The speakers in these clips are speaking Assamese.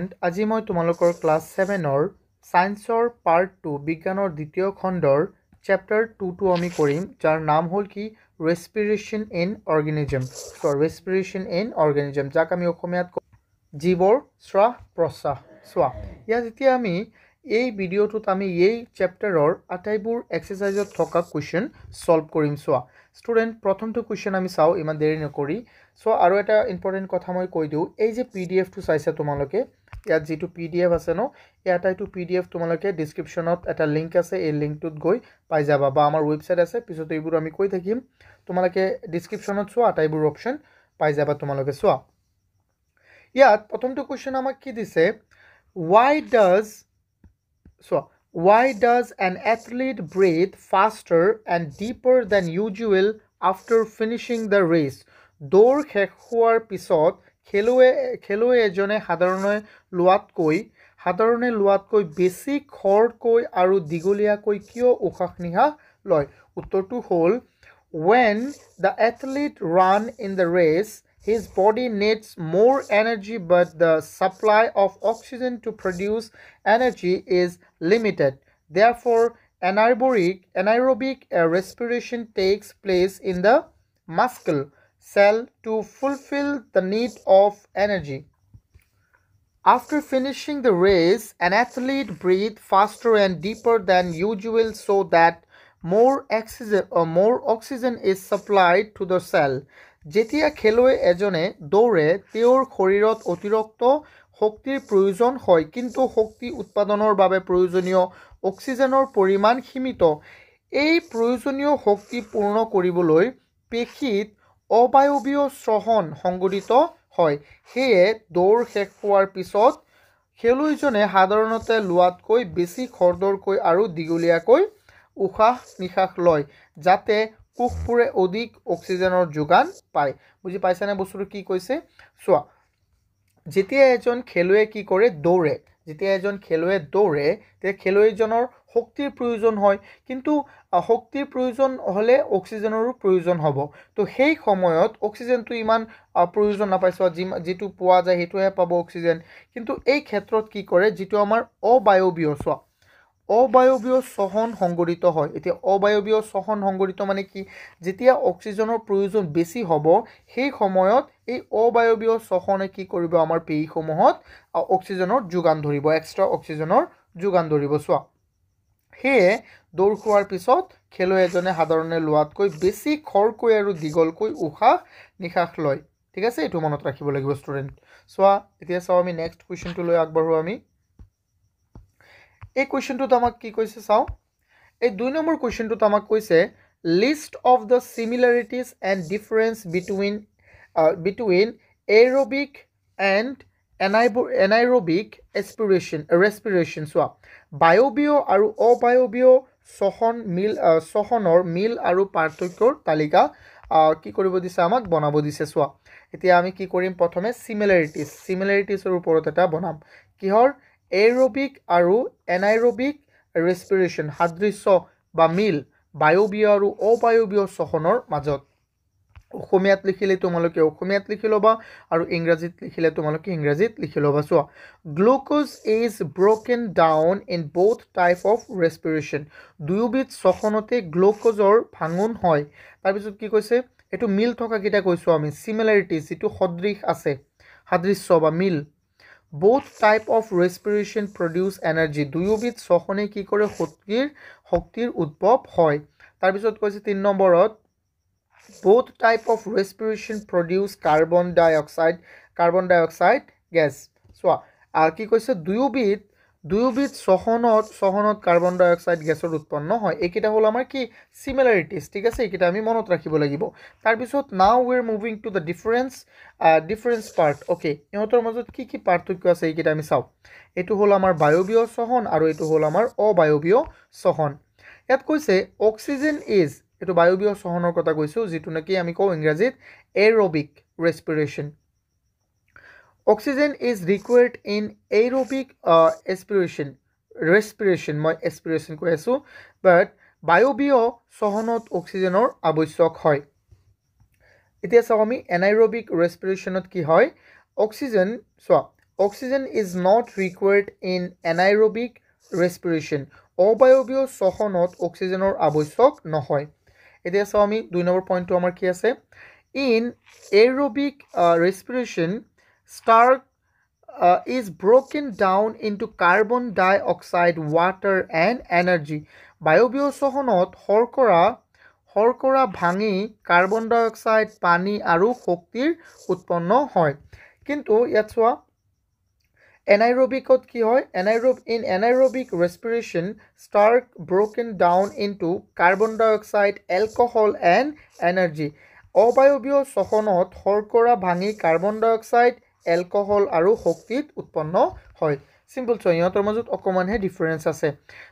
student, আজি মই তোমালোকৰ ক্লাছ 7ৰ সায়েন্সৰ পাৰ্ট 2 বিজ্ঞানৰ দ্বিতীয় খণ্ডৰ চেপ্টাৰ 2 আমি কৰিম যাৰ নাম হ'ল কি ৰেস্পিৰেশ্যন ইন অৰ্গানিজম যাক আমি অসমীয়াত জীৱৰ শ্বাস প্ৰশ্বাস চোৱা ইয়াত এতিয়া আমি এই ভিডিঅ'টোত আমি এই চেপ্টাৰৰ আটাইবোৰ এক্সাৰসাইজত থকা কোৱেশ্চন সলভ কৰিম চোৱা স্টুডেন্ট প্ৰথমটো কোৱেশ্চন আমি চাও ইমান দেৰি নকৰি সো আৰু এটা ইম্পৰ্টেন্ট কথা মই কৈ দিও এই যে পিডিএফ টো চাইছে তোমালোকে ইয়াত যেটো পিডিএফ আছে ন এটাইটো পিডিএফ তোমালোকে ডেসক্ৰিপচনত এটা লিংক আছে এই লিংকটোত গৈ পাই যাবা বা আমাৰ ওয়েবসাইট আছে পিছত এইবোৰ আমি কৈ থাকিম তোমালোকে ডেসক্ৰিপচনত চোৱা আটাইবোৰ অপচন পাই যাবা তোমালোকে চোৱা ইয়াত প্ৰথমটো কোৱেশ্চন আমাক কি দিছে why does an athlete breathe faster and deeper than usual after finishing the race? দৌৰ শেষ হোৱাৰ পিছত খেলুৱৈ এজনে সাধাৰণে লোৱাতকৈ বেছি খৰকৈ আৰু দীঘলীয়াকৈ কিয় উশাহ নিশাহ লয় উত্তৰটো হ'ল when the athlete run in the race his body needs more energy but the supply of oxygen to produce energy is limited. Therefore, anaerobic respiration takes place in the muscle cell to fulfill the need of energy. After finishing the race, an athlete breathes faster and deeper than usual so that more oxygen is supplied to the cell. যেতিয়া খেলুৱৈ এজনে দৌৰে তেওঁৰ শৰীৰত অতিৰিক্ত শক্তিৰ প্ৰয়োজন হয় কিন্তু শক্তি উৎপাদনৰ বাবে প্ৰয়োজনীয় অক্সিজেনৰ পৰিমাণ সীমিত এই প্ৰয়োজনীয় শক্তি পূৰ্ণ কৰিবলৈ পেশীত অবায়বীয় শ্বসন সংঘটিত হয় হেয়ে দৌৰ শেষ হোৱাৰ পিছত খেলুৱৈজনে সাধাৰণতে লোৱাতকৈ বেছি খৰদৰকৈ আৰু দীঘলীয়াকৈ উশাহ নিশাহ লয় যাতে কোষবোৰে অধিক অক্সিজেনৰ যোগান পায় বুজি পাইছানে বস্তুটো কি কৈছে চোৱা যেতিয়া এজন খেলুৱৈ কি কৰে দৌৰে তে খেলুৱৈজনৰ শক্তিৰ প্ৰয়োজন হয় কিন্তু শক্তিৰ প্ৰয়োজন হলে অক্সিজেনৰো প্ৰয়োজন হ'ব তো সেই সময়ত অক্সিজেনটো ইমান প্ৰয়োজন নাপাইছো যেটো পোৱা যায় হেতুহে পাব অক্সিজেন কিন্তু এই ক্ষেত্ৰত কি কৰে যেটো আমাৰ অবায়বীয় শ্বসন সংঘটিত হয় এতিয়া অবায়বীয় শ্বসন সংঘটিত মানে কি যেতিয়া অক্সিজেনৰ প্ৰয়োজন বেছি হ'ব সেই সময়ত এই অবায়বীয় শ্বসনে কি কৰিব আমাৰ পেশীসমূহত অক্সিজেনৰ যোগান ধৰিব এক্সট্ৰা অক্সিজেনৰ যোগান ধৰিব চোৱা হেয়ে দৌৰ খোৱাৰ পিছত খেলুৱৈ এজনে সাধাৰণে লোৱাতকৈ বেছি খৰকৈ আৰু দীঘলকৈ উশাহ নিশাহ লয় ঠিক আছে এটো মনত ৰাখিব লাগিব ষ্টুডেন্ট চোৱা এতিয়া চাও আমি নেক্সট কোৱেশ্চনটো লৈ আগবাঢ়ো আমি এই কোৱেশ্চনটো আমাক কি কৈছে চাও এই 2 নম্বৰ কোৱেশ্চনটো আমাক কৈছে list of the similarities and difference between aerobic and anaerobic respiration চোৱা বায়বীয় আৰু অবায়বীয় শ্বসনৰ মিল আৰু পাৰ্থক্যৰ তালিকা কি কৰিব দিছে আমাক বনাব দিছে চোৱা এতিয়া আমি কি কৰিম প্ৰথমে সিমিলাৰিটিজৰ ওপৰত এটা বনাম কিহৰ aerobic আৰু anaerobic respiration সাদৃশ্য বা মিল বায়বীয় আৰু অবায়বীয় শ্বসনৰ মাজত অসমীয়াত লিখিলে তোমালোকে অসমীয়াত লিখি লবা আৰু ইংৰাজীত লিখিলে তোমালোকে ইংৰাজীত লিখি লবা চোৱা glucose is broken down in both type of respiration দুয়োবিধ শ্বসনতে গ্লুকোজৰ ভাঙন হয় তাৰ পিছত কি কৈছে এটো মিল থকা কিটা কৈছো আমি সিমিলাৰিটিজ যেটো সদৃশ আছে সাদৃশ্য বা মিল both type of respiration produce energy দুয়োবিধ শ্বসনে কি কৰে শক্তিৰ উদ্ভৱ হয় তাৰ পিছত কৈছে 3 নম্বৰত both type of respiration produce carbon dioxide gas চোৱা কি কৈছে দুয়োবিধ শ্বসনত কাৰ্বন ডাই অক্সাইড গেছৰ উৎপন্ন হয় এইকিটা হল আমাৰ কি সিমিলাৰিটিজ ঠিক আছে এইকিটা আমি মনত ৰাখিব লাগিব তাৰ পিছত now we are moving to the difference part okay ইহঁতৰ মাজত কি পাৰ্থক্য আছে এইকিটা আমি চাও এটো হল আমাৰ বায়বীয় শ্বসন আৰু এটো হল আমাৰ অবায়বীয় শ্বসন ইয়াত কৈছে অক্সিজেন ইজ এটো বায়বীয় শ্বসনৰ কথা কৈছো যেটো নাকি আমি কও ইংৰাজীত aerobic respiration oxygen is required in aerobic respiration মই aspiration কৈ আছো but বায়বীয় শ্বসনত অক্সিজেনৰ আৱশ্যক হয় এতিয়া চাও আমি anaerobic respirationত কি হয় oxygen oxygen is not required in anaerobic respiration. অবায়বীয় শ্বসনত অক্সিজেনৰ আৱশ্যক নহয়। এতিয়া চাওঁ আমি 2 নম্বৰ পইণ্টটো আমাৰ কি আছে? In aerobic respiration, starch is broken down into carbon dioxide, water and energy. বায়বীয় শ্বসনত শৰ্কৰা ভাঙি কাৰ্বন ডাই অক্সাইড, পানী আৰু শক্তিৰ উৎপন্ন হয়। কিন্তু ইয়াত চোৱা anaerobicত কি হয়? In anaerobic respiration, starch broken down into carbon dioxide, alcohol and energy. অবায়বীয় শ্বসনত শৰ্কৰা ভাঙি কাৰ্বন ডাই অক্সাইড, এলকহল আৰু শক্তিত উৎপন্ন হয়। সিম্পল চোৱা, ইহঁতৰ মাজত অকণমানহে ডিফাৰেঞ্চ আছে।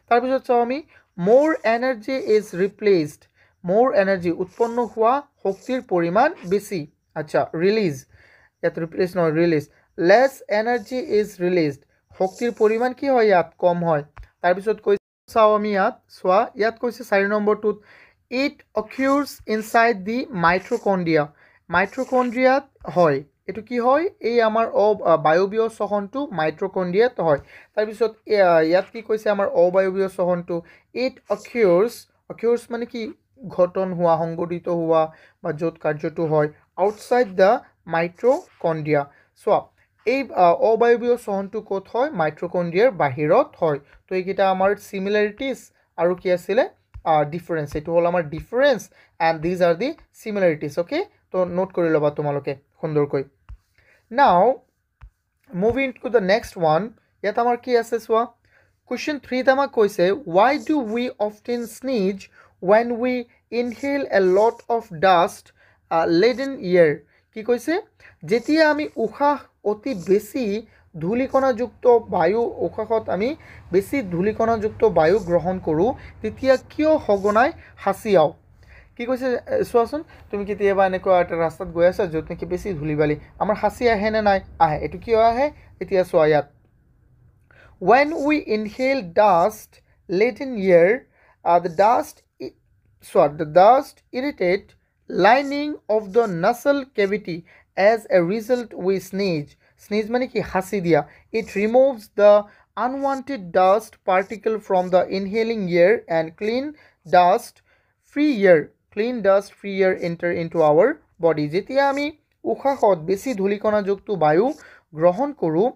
তাৰপিছত চাওঁ আমি মোৰ এনাৰ্জি ইজ ৰিপ্লেচড। মোৰ এনাৰ্জি উৎপন্ন হোৱা শক্তিৰ পৰিমাণ বেছি। আচ্ছা, ৰিলিজ, ইয়াত ৰিপ্লেচ নহয়, release. Less energy is released, শক্তিৰ পৰিমাণ কি হয়? ইয়াত কম হয়। তাৰপিছত কৈছে চাওঁ আমি ইয়াত চোৱা, ইয়াত কৈছে 4 নম্বৰটোত ইট অকিউৰ্ছ ইনচাইড দি মাইট্ৰকণ্ড্ৰিয়া। মাইট্ৰকণ্ড্ৰিয়াত হয়। এইটো কি হয়? এই আমাৰ বায়বীয় শ্বসনটো মাইট্ৰকণ্ড্ৰিয়াত হয়। তাৰপিছত ইয়াত কি কৈছে? আমাৰ অবায়বীয় শ্বসনটো ইট অকিউৰ্ছ মানে কি? ঘটন হোৱা, সংঘটিত হোৱা বা য'ত কাৰ্যটো হয় আউটছাইড দ্য মাইট্ৰকণ্ড্ৰিয়া। চোৱা, এই অবায়বীয় শ্বসনটো ক'ত হয়? মাইট্ৰকণ্ড্ৰিয়াৰ বাহিৰত হয়। তো এইকেইটা আমাৰ চিমিলাৰিটিজ আৰু কি আছিলে? ডিফাৰেঞ্চ। এইটো হ'ল আমাৰ difference and these are the similarities. Okay, তো নোট কৰি ল'বা তোমালোকে সুন্দৰকৈ। Now moving to the next one, ইয়াত আমাৰ কি আছে চোৱা, কুৱেশ্যন 3ত আমাক কৈছে why do we often sneeze when we inhale a lot of dust laden air? কি কৈছে? যেতিয়া আমি উশাহ অতি বেছি ধূলিকণাযুক্ত বায়ু, উশাহত আমি বেছি ধূলিকণাযুক্ত বায়ু গ্ৰহণ কৰোঁ, তেতিয়া কিয় সঘনাই হাঁচিয়াও? কি কৈছে চোৱাচোন, তুমি কেতিয়াবা এনেকুৱা এটা ৰাস্তাত গৈ আছা য'ত নেকি বেছি ধূলি বালি, আমাৰ হাঁচি আহে নে নাই? আহে। এইটো কিয় আহে? এতিয়া চোৱা ইয়াত, when we inhale dust laden air, the dust irritate lining of the nasal cavity. As a result, we sneeze. Sneeze মানে কি? হাঁচি দিয়া। It removes the unwanted dust particle from the inhaling air and clean dust free air enter into our body. যেতিয়া আমি উশাহত বেছি ধূলিকণাযুক্ত বায়ু গ্ৰহণ কৰোঁ,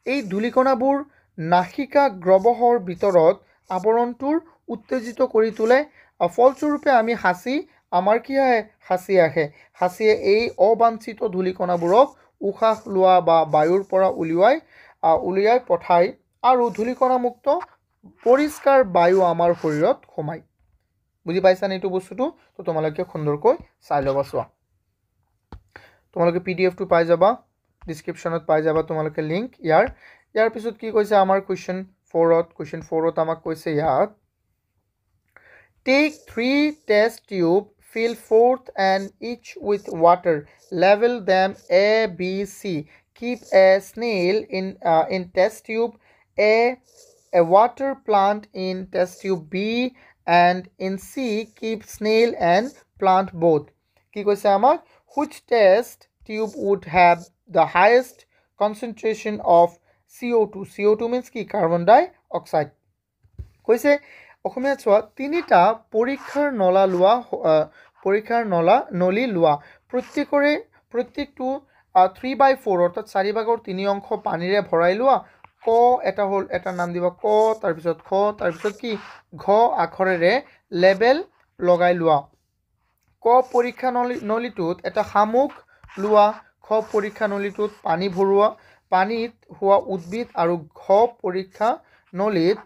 এই ধূলিকণাবোৰ নাসিকা গ্ৰৱহৰ ভিতৰত আৱৰণটোৰ উত্তেজিত কৰি তোলে। ফলস্বৰূপে আমি আমাৰ কি আহে? হাঁচি আহে। হাঁচিয়ে এই অবাঞ্ছিত ধূলিকণাবোৰক উশাহ লোৱা বা বায়ুৰ পৰা উলিয়াই পঠায় আৰু ধূলিকণামুক্ত পৰিষ্কাৰ বায়ু আমাৰ শৰীৰত সোমায়। বুজি পাইছানে এইটো বস্তুটো? তো তোমালোকে সুন্দৰকৈ চাই ল'বা। চোৱা, তোমালোকে PDF টো পাই যাবা, ডিছক্ৰিপশ্যনত পাই যাবা তোমালোকে লিংক ইয়াৰ পিছত কি কৈছে আমাৰ কুৱেশ্যন 4ত আমাক কৈছে ইয়াত, take 3 test tube, fill 4th and each with water, level them A, B, C, keep a snail in test tube A, water plant in test tube B, and in C keep snail and plant both. কি কৈছে আমাক? which test tube would have the highest concentration of CO2? CO2 means কি? কাৰ্বন ডাই অক্সাইড। কৈছে অসমীয়াত চোৱা, 3টা পৰীক্ষাৰ নলী লোৱা, প্ৰত্যেকটো 3/4 অৰ্থাৎ 4/3 অংশ পানীৰে ভৰাই লোৱা। ক এটা নাম দিবা ক, তাৰপিছত খ, তাৰপিছত কি? ঘ আখৰেৰে লেবেল লগাই লোৱা। ক পৰীক্ষা নলীটোত এটা শামুক লোৱা। খ পৰীক্ষা নলীটোত পানী ভৰোৱা, পানীত হোৱা উদ্ভিদ, আৰু ঘ পৰীক্ষা নলীত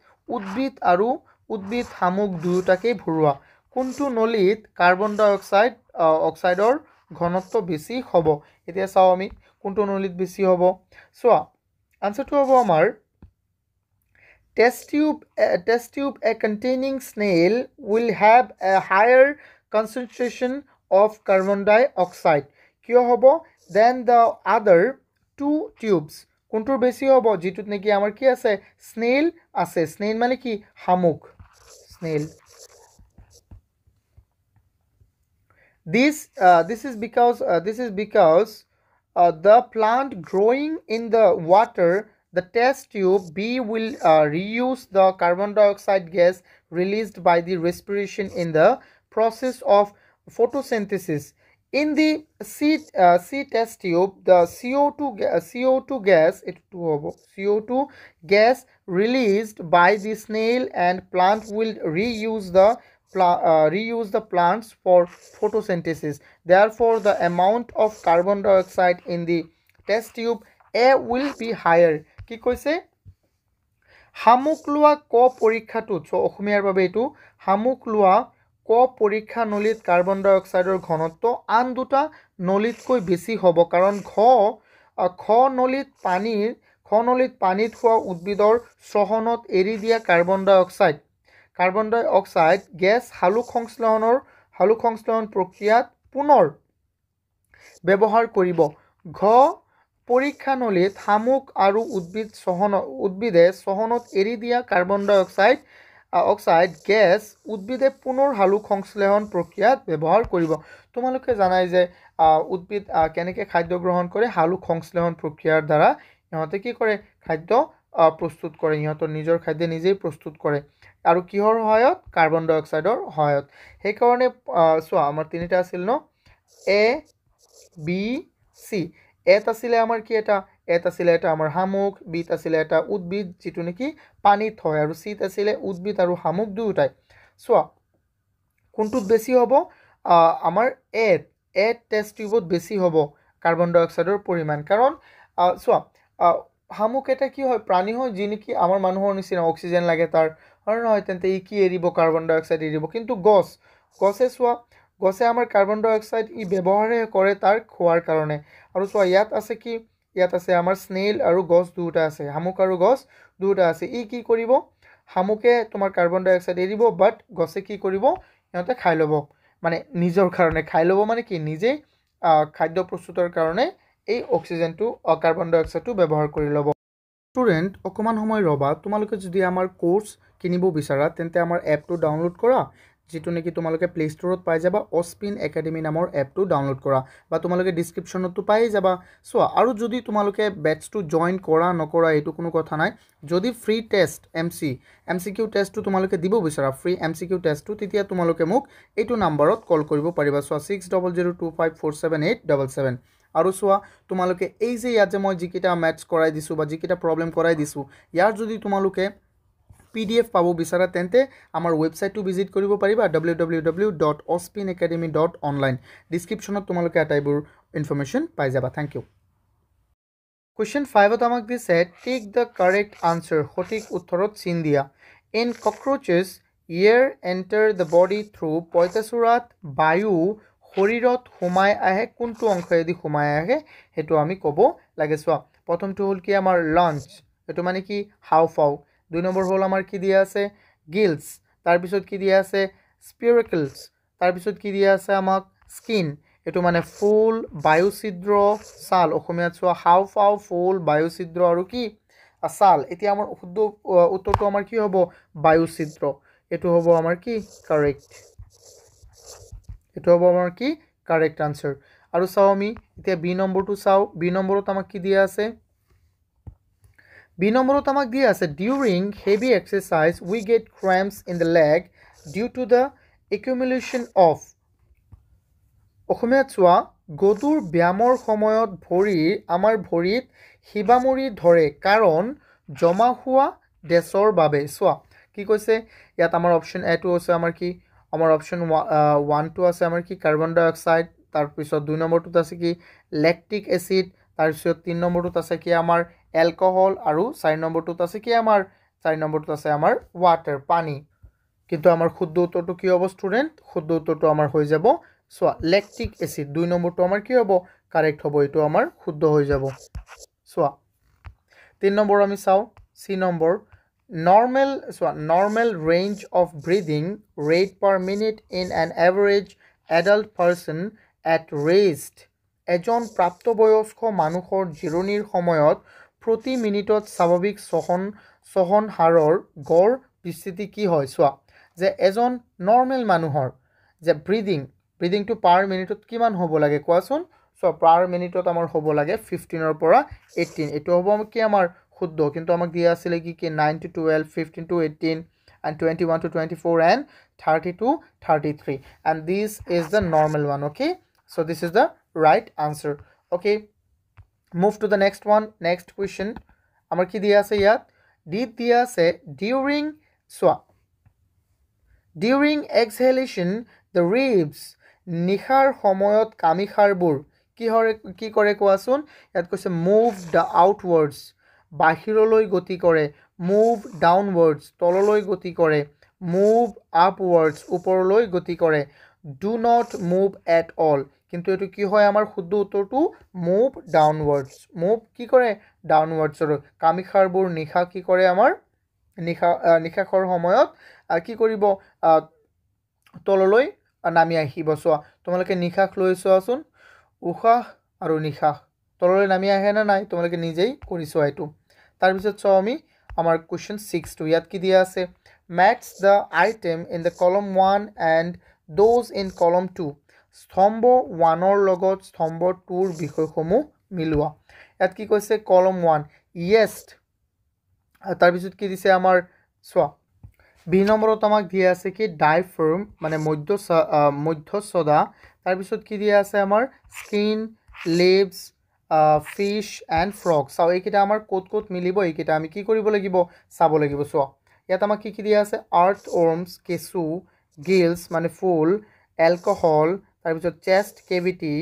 উদ্ভিদ শামুক দুয়োটাকেই ভৰোৱা। কোনটো নলীত কাৰ্বন ডাই অক্সাইডৰ ঘনত্ব বেছি হ'ব? এতিয়া চাওঁ আমি কোনটো নলীত বেছি হ'ব। চোৱা, আনচাৰটো হ'ব আমাৰ test tube a containing snail will have a higher concentration of carbon dioxide. কিয় হ'ব? Than the other 2 tubes. কোনটোৰ বেছি হ'ব? যিটোত নেকি আমাৰ কি আছে? স্নেইল আছে। স্নেইল মানে কি? শামুক। Snail. This is because the plant growing in the water, the test tube B will reuse the carbon dioxide gas released by the respiration in the process of photosynthesis. In the C test tube, the CO2 gas, CO2 gas released by the snail and plant will reuse the plants for photosynthesis. Therefore, the amount of carbon dioxide in the test tube A will be higher. কি কৈছে হামুক লোৱা ক পৰীক্ষাটোত সো অসমীয়াৰ বাবে এটো হামুক লোৱা ক পৰীক্ষা নলীত কাৰ্বন ডাই অক্সাইডৰ ঘনত্ব আন দুটা নলীতকৈ বেছি হ'ব কাৰণ খ নলীত পানীত হোৱা উদ্ভিদৰ শ্বসনত এৰি দিয়া কাৰ্বন ডাই অক্সাইড গেছ হালুক সংশ্লেষণ প্ৰক্ৰিয়াত পুনৰ ব্যৱহাৰ কৰিব ঘ পৰীক্ষা নলীত শামুক আৰু উদ্ভিদে শ্বসনত এৰি দিয়া কাৰ্বন ডাই অক্সাইড গেছ উদ্ভিদে পুনৰ হালুক সংশ্লেষণ প্ৰক্ৰিয়াত ব্যৱহাৰ কৰিব তোমালোকে জানাই যে উদ্ভিদ কেনেকৈ খাদ্য গ্ৰহণ কৰে হালুক সংশ্লেষণ প্ৰক্ৰিয়াৰ দ্বাৰা ইহঁতে কি কৰে খাদ্য প্ৰস্তুত কৰে ইহঁতৰ নিজৰ খাদ্য নিজেই প্ৰস্তুত কৰে আৰু কিহৰ সহায়ত কাৰ্বন ডাই অক্সাইডৰ সহায়ত সেইকাৰণে চোৱা আমাৰ তিনিটা আছিল ন এ বি সি এত আছিলে আমাৰ কি এত আছিলে এটা আমাৰ হামুক বিত আছিলে এটা উদ্ভিদ যেটো নেকি পানীত হয় আৰু সিত আছিলে উদ্ভিদ আৰু হামুক দুয়োটাই চোৱা কোনটোত বেছি হ'ব আমাৰ এত টেষ্ট টিউবত বেছি হ'ব কাৰ্বন ডাই অক্সাইডৰ পৰিমাণ কাৰণ চোৱা হামুক এটা কি হয় প্ৰাণী হয় যি নেকি আমাৰ মানুহৰ নিচিনা অক্সিজেন লাগে তাৰ আৰু নহয় তেন্তে ই কি এৰিব কাৰ্বন ডাই অক্সাইড এৰিব কিন্তু গছে আমাৰ কাৰ্বন ডাই অক্সাইড ই ব্যৱহাৰ কৰে তাৰ খোৱাৰ কাৰণে আৰু চোৱা ইয়াত আছে আমাৰ স্নেইল আৰু গছ দুটা আছে হামুক আৰু গছ দুটা আছে ই কি কৰিব হামুকে তোমাৰ কাৰ্বন ডাই অক্সাইড এৰিব বাট গছে কি কৰিব ইহঁতে খাই ল'ব মানে নিজৰ কাৰণে খাই ল'ব মানে কি নিজে খাদ্য প্ৰস্তুতৰ কাৰণে এই অক্সিজেনটো কাৰ্বন ডাই অক্সাইডটো ব্যৱহাৰ কৰি ল'ব ষ্টুডেণ্ট অকমান সময় ৰবা তোমালোকে যদি আমাৰ কোৰ্স কিনিব বিচাৰা তেন্তে আমাৰ এপটো ডাউনলোড কৰা যেটো নেকি তোমালোকে প্লে ষ্টৰত পাই যাবা অস্পিন একাডেমি নামৰ এপটো ডাউনলোড কৰা বা তোমালোকে ডেসক্ৰিপচনতো পাই যাবা সো আৰু যদি তোমালোকে বেটচটো জয়েন কৰা নকৰা এটো কোনো কথা নাই যদি ফ্ৰী টেষ্ট এমসিকিউ টেষ্টটো তোমালোকে দিব বিচাৰা ফ্ৰী এমসিকিউ টেষ্টটো তেতিয়া তোমালোকে মোক এইটো নম্বৰত কল কৰিব পাৰিবা সো 6002547877 আৰু চোৱা তোমালোকে এই যে ইয়াত যে মই যিকিটা ম্যাথছ কৰাই দিছো বা যিকিটা প্ৰবলেম কৰাই দিছো ইয়াৰ যদি তোমালোকে PDF পাবো বিচাৰা তেন্তে আমাৰ ওয়েবসাইটটো ভিজিট কৰিব পাৰিবা www.ospinacademy.online ডেসক্ৰিপচনত তোমালোকে আটাইবোৰ ইনফৰমেশন পাই যাবা থ্যাংক ইউ Question 5 ত আমাক দিছে টেক দ্য কারেক্ট আনসার সঠিক উত্তৰত চিন দিয়া in cockroaches air enter the body through পইতাচুৰাত বায়ু শৰীৰত সোমাই আহে কোনটো অংশয়েদি সোমাই আহে হেতু আমি ক'ব লাগে চোৱা প্ৰথমটো হল কি আমাৰ লাঞ্চ এটো মানে কি হাওফাও 2 নম্বৰ হল আমাৰ কি দিয়া আছে গিলস তাৰ পিছত কি দিয়া আছে স্পিৰিকলস তাৰ পিছত কি দিয়া আছে আমাক স্কিন এটো মানে ফুল বায়ুছিদ্ৰ সাল অসমীয়াত চোৱা হাওফাও ফুল বায়ুছিদ্ৰ আৰু কি সাল এতিয়া আমাৰ শুদ্ধ উত্তৰটো আমাৰ কি হ'ব বায়ুছিদ্ৰ এটো হ'ব আমাৰ কি কাৰেক্ট এটো হ'ব আমাৰ কি কাৰেক্ট আনসাৰ আৰু চাও আমি এতিয়া বি নম্বৰটো চাও বি নম্বৰত আমাক কি দিয়া আছে বি নম্বৰত আমাক দিয়া আছে during heavy exercise we get cramps in the leg due to the accumulation of অসমীয়াত চোৱা গধুৰ ব্যায়ামৰ সময়ত আমাৰ ভৰিত হিবামুৰি ধৰে কাৰণ জমা হোৱা ডেছৰ বাবে চোৱা কি কৈছে ইয়াত আমাৰ অপচন এ টো আছে আমাৰ কি আমাৰ অপচন 1 টো আছে আমাৰ কি কাৰ্বন ডাই অক্সাইড তাৰ পিছত 2 নম্বৰটোত আছে কি ল্যাকটিক এসিড তাৰ পিছত 3 নম্বৰটোত আছে কি আমাৰ এলকহল আৰু 4 নম্বৰটোত আছে কি আমাৰ 4 নম্বৰটোত আছে আমাৰ ওয়াটাৰ পানী কিন্তু আমাৰ শুদ্ধ উত্তৰটো কি হ'ব ষ্টুডেন্ট শুদ্ধ উত্তৰটো আমাৰ হৈ যাব সো ল্যাকটিক এসিড 2 নম্বৰটো আমাৰ কি হ'ব কাৰেক্ট হ'ব এটো আমাৰ শুদ্ধ হৈ যাব সো 3 নম্বৰ আমি চাও সি number normal range of breathing rate per minute in an average adult person at rest এজন প্ৰাপ্তবয়স্ক মানুহৰ জিৰণিৰ সময়ত প্ৰতি মিনিটত স্বাভাৱিক সহন হাৰৰ গড় বিস্তৃতি কি হয় চোৱা যে এজন নৰ্মেল মানুহৰ যে ব্ৰিথিং টু পাৰ মিনিটত কিমান হ'ব লাগে কোৱাচোন সো পাৰ মিনিটত আমাৰ হ'ব লাগে 15 পৰা 18 এটো হ'ব কি আমাৰ শুদ্ধ কিন্তু আমাক দিয়া আছিল কি 9 to 12 15 to 18 and 21 to 24 and 30 to 33 and this is the normal one. Okay, so this is the right answer. Okay, move to the next one. Next question amar ki diya ase yat did diya ase during exhalation the ribs নিশাৰ সময়ত কামিখাৰবোৰ কি কৰে কোৱাচোন ইয়াত কৈছে মুভ দ্য আউটৱাৰ্ডছ বাহিৰলৈ গতি কৰে মুভ ডাউনৱাৰ্ডছ তললৈ গতি কৰে মুভ আপৱাৰ্ডছ ওপৰলৈ গতি কৰে do not move at all কিন্তু এটো কি হয় আমাৰ শুদ্ধ উত্তৰটো মুভ ডাউনৱাৰ্ডছ মুভ কি কৰে ডাউনৱাৰ্ডছ কামিখাৰবোৰ নিশা কি কৰে আমাৰ নিশাখৰ সময়ত কি কৰিব তললৈ নামি আহিব চোৱা তোমালোকে নিশাখ লৈ চোৱাচোন উশাহ আৰু নিশাখ তললৈ নামি আহে না নাই তোমালোকে নিজেই কৰি চোৱা এটো তাৰ পিছত চাও আমি আমাৰ কোৱেশ্চন 6 টু ইয়াত কি দিয়া আছে match the item in the column 1 and those in column 2 স্তম্ভ 1 ৰ লগত স্তম্ভ 2 ৰ বিষয়সমূহ মিলোৱা ইয়াত কি কৈছে column 1 yes তাৰ পিছত কি দিছে আমাৰ চোৱা বি নম্বৰত আমাক দিয়া আছে কি ডাইফাৰ্ম মানে মধ্যছদা তাৰ পিছত কি দিয়া আছে আমাৰ skin leaves fish and frog চাও এইকেইটা আমাৰ ক'ত মিলিব এইকেইটা আমি কি কৰিব লাগিব চাব লাগিব চোৱা ইয়াত আমাক কি দিয়া আছে আৰ্থ ৱৰ্মছ কেঁচু গিলছ মানে ফুল এলকহল তাৰ পিছত চেষ্ট কেভিটি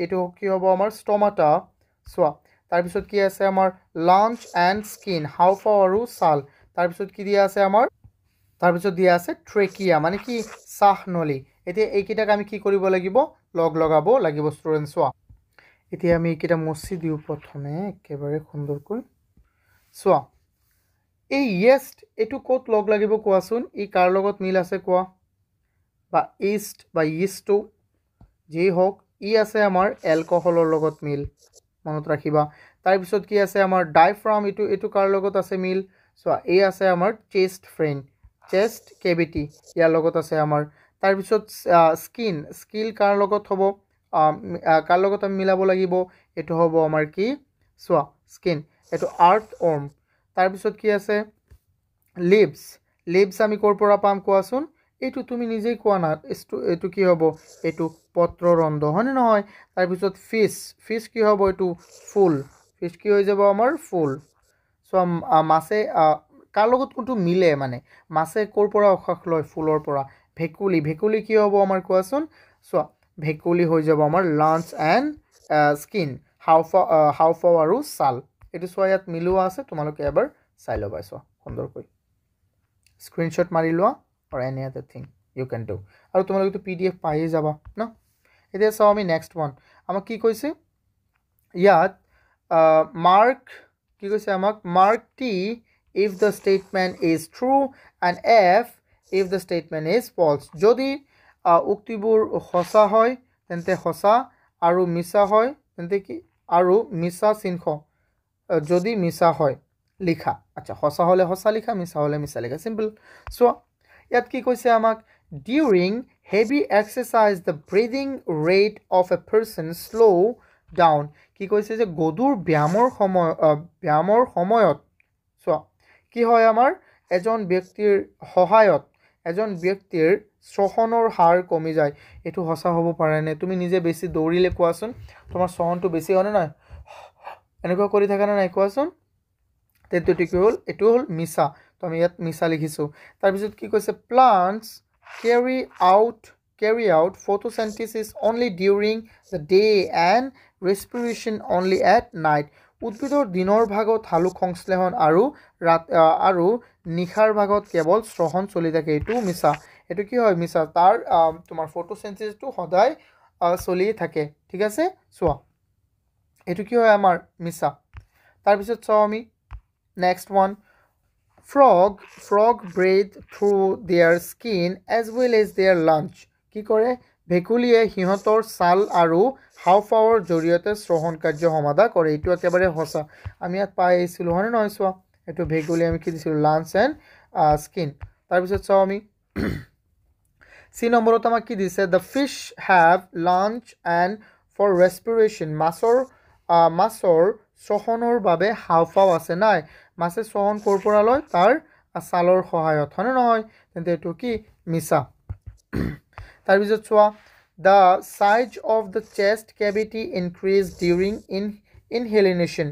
এইটো কি হ'ব আমাৰ ষ্টমাটা চোৱা তাৰ পিছত কি আছে আমাৰ লাঞ্চ এণ্ড স্কিন হাওঁফাও আৰু ছাল তাৰ পিছত কি দিয়া আছে আমাৰ তাৰ পিছত দিয়া আছে ট্ৰেকিয়া মানে কি শ্বাসনলী এতিয়া এইকেইটাক আমি কি কৰিব লাগিব লগাব লাগিব ষ্টুডেণ্টছ চোৱা এতিয়া আমি এইকেইটা মুছি দিও প্ৰথমে একেবাৰে সুন্দৰকৈ চোৱা এই ইয়েষ্ট এটো ক'ত লগ লাগিব কোৱাচোন ই কাৰ লগত মিল আছে কোৱা বা ইষ্ট বা ইষ্টটো যি হওক ই আছে আমাৰ এলকহলৰ লগত মিল মনত ৰাখিবা তাৰ পিছত কি আছে আমাৰ ডাইফ্ৰাম এটো কাৰ লগত আছে মিল সো এই আছে আমাৰ চেষ্ট কেভিটি ইয়াৰ লগত আছে আমাৰ তাৰ পিছত স্কিল কাৰ লগত হ'ব কাৰ লগত আমি মিলাব লাগিব এটো হ'ব আমাৰ কি সোৱা স্কিন এটো আৰ্থ ৱৰ্ম তাৰ পিছত কি আছে লিভস আমি কৰ পৰা পাম কোৱাচোন এটো তুমি নিজেই কোৱা না এটো কি হ'ব এটো পত্ৰৰন্ধ্ৰ হয়নে নহয় তাৰ পিছত ফিশ কি হ'ব এটো ফুল ফিশ কি হৈ যাব আমাৰ ফুল সো মাছে কাৰ লগত কোনটো মিলে মানে মাছে কৰ পৰা উশাহ লয় ফুলৰ পৰা ভেকুলি কি হ'ব আমাৰ কোৱাচোন সো ভেকুলি হৈ যাব আমাৰ লাঞ্চ এণ্ড স্কিন হাওঁফাও আৰু ছাল এটো চোৱা ইয়াত মিলোৱা আছে তোমালোকে এবাৰ চাই ল'বা চোৱা সুন্দৰকৈ স্ক্ৰীনশ্বট মাৰি লোৱা or any other thing you can do আৰু তোমালোকে তো pdf পাই যাবা ন এতিয়া চাও আমি নেক্সট ওয়ান আমাক কি কৈছে ইয়াত মাৰ্ক কি কৈছে আমাক mark t if the statement is true and f if the statement is false যদি উক্তিবোৰ সঁচা হয় তেন্তে সঁচা আৰু মিছা হয় তেন্তে কি আৰু মিছা চিহ্ন যদি মিছা হয় লিখা আচ্ছা সঁচা হলে সঁচা লিখা মিছা হলে মিছা লিখা সিম্পল সো ইয়াত কি কৈছে আমাক during heavy exercise the breathing rate of a person slow down কি কৈছে যে গধুৰ ব্যায়ামৰ সময়ত সো কি হয় আমাৰ এজন ব্যক্তিৰ সহায়ত এজন ব্যক্তিৰ শ্বাসনৰ হাৰ কমি যায় এটো হসা হ'ব পাৰে নে তুমি নিজে বেছি দৌৰিলে কোৱাচোন তোমাৰ শ্বাসনটো বেছি হয় না এনেকুৱা কৰি থাকা না নাই কোৱাচোন তেটো কি হ'ল এটো হ'ল মিছা তো আমি ইয়াত মিছা লিখিছো তাৰ পিছত কি কৈছে plants carry out photosynthesis only during the day and respiration only at night উদ্ভিদৰ দিনৰ ভাগত হালুক সংশ্লেষণ আৰু নিশাৰ ভাগত কেৱল শ্ৰহণ চলি থাকে এটো মিছা এটো কি হয় মিছা তাৰ তোমাৰ ফটোসিনথেসিসটো সদায় চলি থাকে ঠিক আছে সোৱা এটো কি হয় আমাৰ মিছা তাৰ পিছত চাও আমি next one frog breathe through their skin as well as their lunch কি কৰে ভেকুলিয়ে হিহতৰ ছাল আৰু হাওঁফাওৰ জৰিয়তে শ্ৰহণ কাৰ্য সমাধা কৰে এটো একেবাৰে হসা আমি ইয়াত পাইছিলো হনে নহয় সোৱা এটো ভেকুলি আমি কি দিছিলো লাঞ্চ এণ্ড স্কিন তাৰ পিছত চাও আমি সি নম্বৰত আমাক কি দিছে the fish have lunch and for respiration মাছৰ শ্বসনৰ বাবে হাওঁফাওঁ আছে নাই মাছে শ্বসন ক'ৰ পৰা লয় তাৰ ছালৰ সহায়ত হয়নে নহয় তেন্তে এইটো কি মিছা তাৰপিছত চোৱা the size of the chest cavity increase during inhalation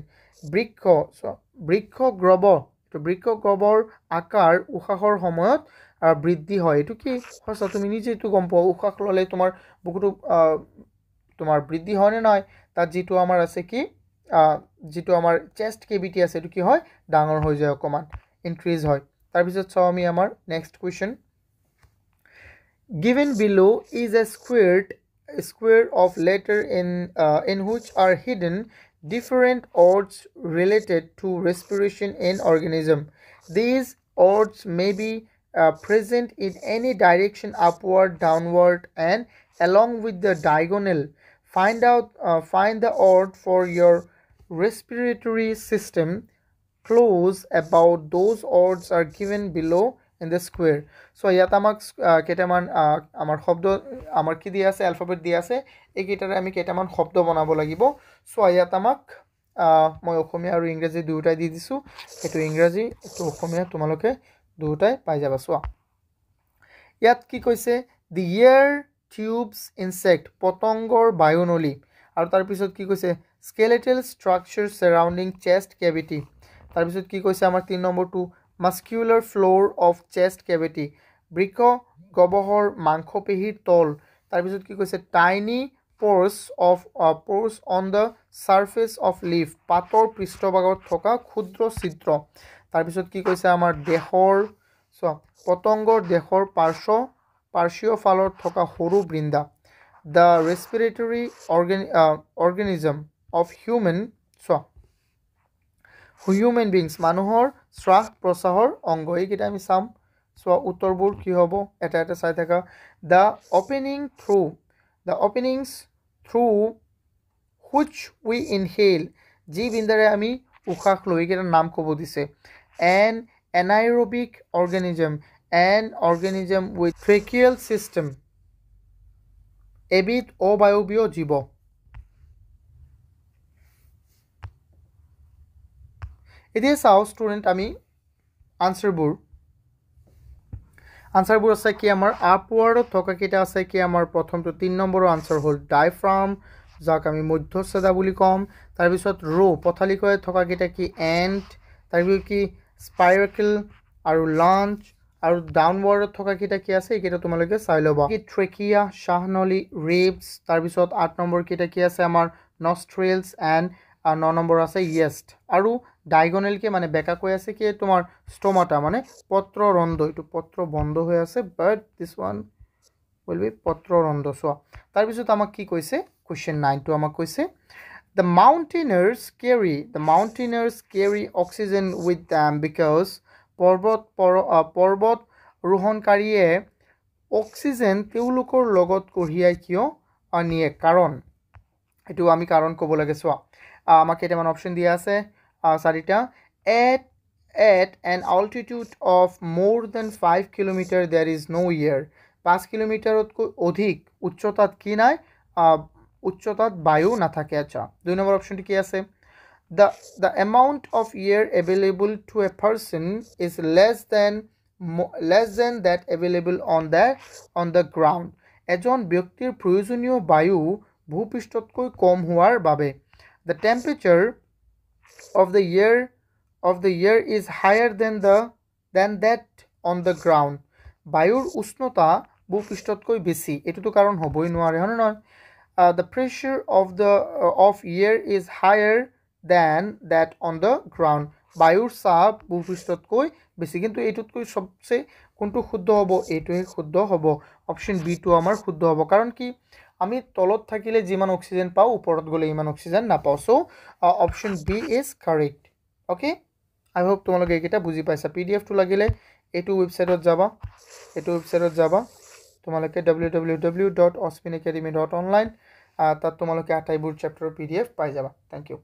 বৃক্ষ গ্ৰবৰ আকাৰ উশাহৰ সময়ত বৃদ্ধি হয় এইটো কি সঁচা তুমি নিজে এইটো গম পোৱা উশাহ ল'লে তোমাৰ বুকুটো তোমাৰ বৃদ্ধি হয় নে নহয় তাত যিটো আমাৰ আছে কি যিটো আমাৰ চেষ্ট কেভিটি আছে এইটো কি হয় ডাঙৰ হৈ যায় অকমান ইনক্ৰিজ হয় তাৰপিছত চাও আমি আমাৰ next question given below is a square of letter in which are hidden different odds related to respiration in organism these odds may be present in any direction upward downward and along with the diagonal find the odd for your respiratory system close about those odds are given below in the square so ইয়াত আমাক কেটামান আমাৰ শব্দ আমাৰ কি দিয়া আছে অ্যালফাবেট দিয়া আছে এই কেটাৰে আমি কেটামান শব্দ বনাব লাগিব সো ইয়াত আমাক মই অসমীয়া আৰু ইংৰাজী দুটাই দি দিছো এটো ইংৰাজী এটো অসমীয়া তোমালোকে দুটাই পাই যাবা সো ইয়াত কি কৈছে the air tubes insect পতংগৰ বায়ুনলী আৰু তাৰ পিছত কি কৈছে skeletal structure surrounding chest cavity তাৰ পিছত কি কৈছে আমাৰ 3 নম্বৰটো muscular floor of chest cavity বৃক্ষ গহ্বৰৰ মাংসপেশীৰ তল তাৰ পিছত কি কৈছে tiny pores on the surface of leaf পাতৰ পৃষ্ঠভাগত থকা ক্ষুদ্ৰ ছিদ্ৰ তাৰ পিছত কি কৈছে আমাৰ দেহৰ পতংগৰ দেহৰ পাৰ্শ্বীয় ফালত থকা সৰু Brinda the respiratory organism of human beings মানুহৰ শ্বাস প্ৰশ্বাসৰ অংগ এইকেইটা আমি চাম সো উত্তৰবোৰ কি হ'ব এটা এটা চাই থাকা the openings through which we inhale যি বিন্দাৰে আমি উশাহ লৈ এইকেইটা নাম ক'ব দিছে an anaerobic organism an organism with tracheal system এবিধ অবায়বীয় জীৱ এতিয়া চাও স্টুডেন্ট আমি আনসাৰবোৰ আছে কি আমাৰ আপওয়াৰ্ডত থকা কিটা আছে কি আমাৰ প্ৰথমটো 3 নম্বৰৰ আনসাৰ হল ডায়াফ্ৰাম যাক আমি মধ্যচ্ছেদা বুলি কম তাৰ পিছত ৰো পথালিকয়ে থকা কিটা কি এন্ড তাৰ পিছত কি স্পাইৰাকেল আৰু লাঞ্চ আৰু ডাউনওয়াৰ্ডত থকা কিটা কি আছে এইকেইটা তোমালোকে চাই লবা কি ট্ৰেকিয়া শাহনলী ৰিবস তাৰ পিছত 8 নম্বৰ কিটা কি আছে আমাৰ নস্ট্ৰেলস এন্ড 9 নম্বৰ আছে ইয়েষ্ট আৰু ডায়াগোনাল কে মানে বেকা কই আছে কি তোমার স্টোমাটা মানে পত্ররন্ধ্র এটো পত্র বন্ধ হয়ে আছে বাট দিস ওয়ান উইল বি পত্ররন্ধ্র সো তার পিছত আমাক কি কইছে কোশ্চেন 9 তো আমাক কইছে the mountaineers carry oxygen with them because পৰ্বত ৰোহণকাৰীয়ে অক্সিজেন তেওঁলোকৰ লগত কঢ়িয়াই কিয় আনিয়ে কাৰণ এটো আমি কাৰণ ক'ব লাগে সো আমাক কেটামান অপচন দিয়া আছে চাৰিটা at an altitude of more than 5 kilometer there is no air 5 কিলোমিটাৰতকৈ অধিক উচ্চতাত কি নাই উচ্চতাত বায়ু নাথাকে আচ্ছা দুই নম্বৰ অপচনটি কি আছে the amount of air available to a person is less than that available on the ground এজন ব্যক্তিৰ প্ৰয়োজনীয় বায়ু ভূপৃষ্ঠতকৈ কম হোৱাৰ বাবে the temperature of the air is higher than that on the ground বায়ুৰ উষ্ণতা ভূপৃষ্ঠতকৈ বেছি এটোটো কাৰণ হবই নোৱাৰে হয়নে নহয় the pressure of air is higher than that on the ground বায়ুৰ চাপ ভূপৃষ্ঠতকৈ বেছি কিন্তু এটোতকৈ সবচেয়ে কোনটো শুদ্ধ হ'ব এটোহে শুদ্ধ হ'ব অপচন বি টো আমাৰ শুদ্ধ হ'ব কাৰণ কি আমি তলত থাকিলে যিমান অক্সিজেন পাও ওপৰত গলে ইমান অক্সিজেন নাপাও so option B is correct okay I hope তোমালোকে এইটা বুজি পাইছা পিডিএফ টো লাগিলে এটো ওয়েবসাইটত যাবা তোমালোকে www.osminacademy.online তাত তোমালোকে আটাইবোৰ চ্যাপ্টাৰৰ পিডিএফ পাই যাবা থ্যাংক ইউ